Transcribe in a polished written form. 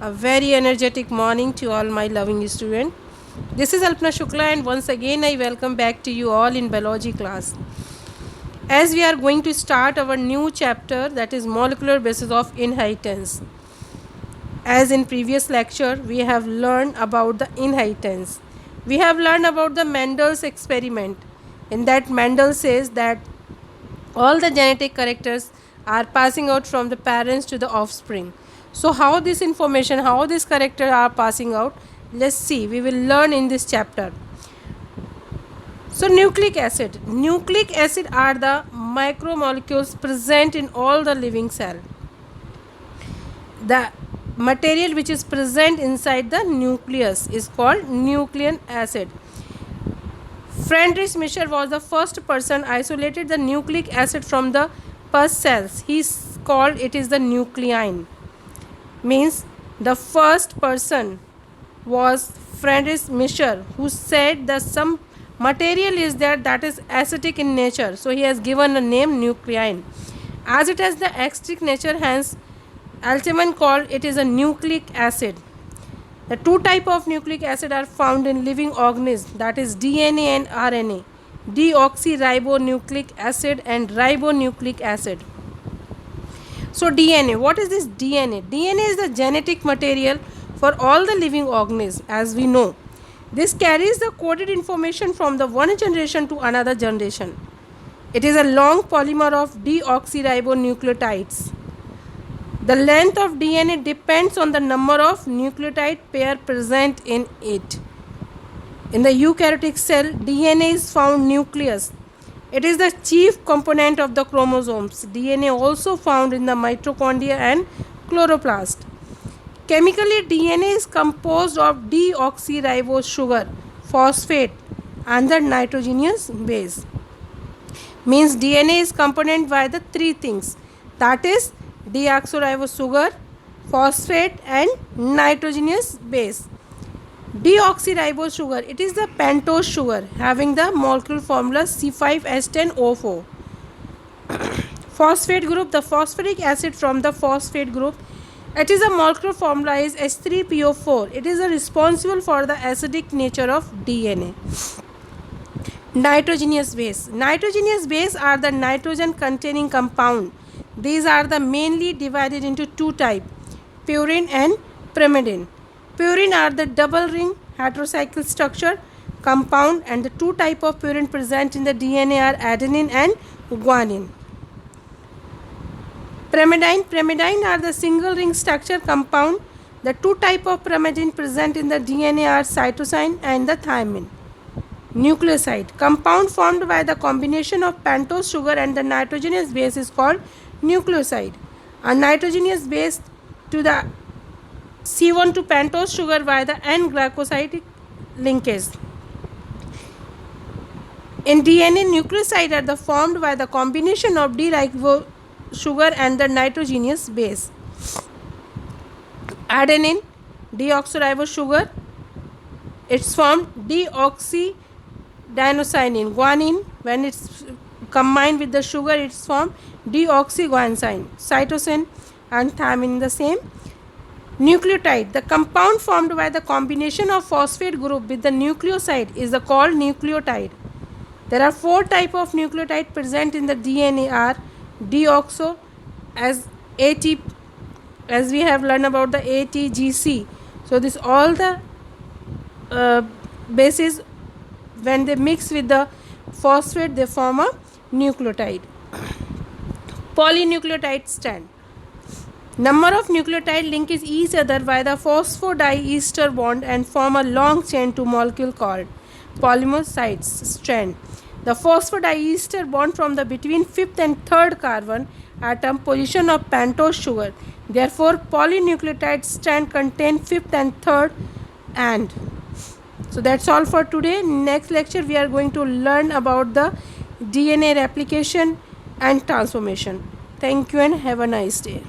A very energetic morning to all my loving students. This is Alpna Shukla and once again I welcome back to you all in biology class. As we are going to start our new chapter, that is molecular basis of inheritance. As in previous lecture we have learned about the inheritance. We have learned about the Mendel's experiment. In that Mendel says that all the genetic characters are passing out from the parents to the offspring. So how this information, how these characters are passing out, let's see, we will learn in this chapter. So nucleic acid are the micromolecules present in all the living cell. The material which is present inside the nucleus is called nucleic acid. Friedrich Mischer was the first person isolated the nucleic acid from the pus cells. He called it is the nuclein. Means the first person was Friedrich Mischer, who said that some material is there that is acidic in nature. So he has given a name nuclein. As it has the acidic nature, hence Altman called it is a nucleic acid. The two type of nucleic acid are found in living organisms, that is DNA and RNA. Deoxyribonucleic acid and ribonucleic acid. So DNA, what is this DNA? DNA is the genetic material for all the living organisms, as we know. This carries the coded information from the one generation to another generation. It is a long polymer of deoxyribonucleotides. The length of DNA depends on the number of nucleotide pair present in it. In the eukaryotic cell, DNA is found nucleus. It is the chief component of the chromosomes. DNA also found in the mitochondria and chloroplast. Chemically, DNA is composed of deoxyribose sugar, phosphate and the nitrogenous base. Means DNA is component by the three things, that is deoxyribose sugar, phosphate and nitrogenous base. Deoxyribose sugar, it is the pentose sugar having the molecular formula C5H10O4. Phosphate group, the phosphoric acid from the phosphate group, it is a molecular formula is H3PO4. It is responsible for the acidic nature of DNA. Nitrogenous base. Nitrogenous base are the nitrogen containing compound. These are the mainly divided into two types, purine and pyrimidine. Purine are the double ring heterocycle structure compound, and the two type of purine present in the DNA are adenine and guanine. Pyrimidine are the single ring structure compound. The two type of pyrimidine present in the DNA are cytosine and the thymine. Nucleoside, compound formed by the combination of pentose sugar and the nitrogenous base is called nucleoside. A nitrogenous base to the C1 to pentose sugar via the N-glycoside linkage. In DNA, nucleoside are the formed by the combination of D-ribose sugar and the nitrogenous base. Adenine, deoxyribose sugar, it's formed deoxydenosine. Guanine, when it's combined with the sugar, it's formed deoxyguanosine. Cytosine and thymine the same. Nucleotide, the compound formed by the combination of phosphate group with the nucleoside is called nucleotide. There are four types of nucleotide present in the DNA are deoxo, as AT, as we have learned about the ATGC. So this all the bases, when they mix with the phosphate they form a nucleotide. Polynucleotide strand. Number of nucleotide link is each other by the phosphodiester bond and form a long chain to molecule called polymoside strand. The phosphodiester bond from the between 5th and 3rd carbon atom position of pentose sugar. Therefore, polynucleotide strand contain 5th and 3rd and. So that's all for today. Next lecture we are going to learn about the DNA replication and transformation. Thank you and have a nice day.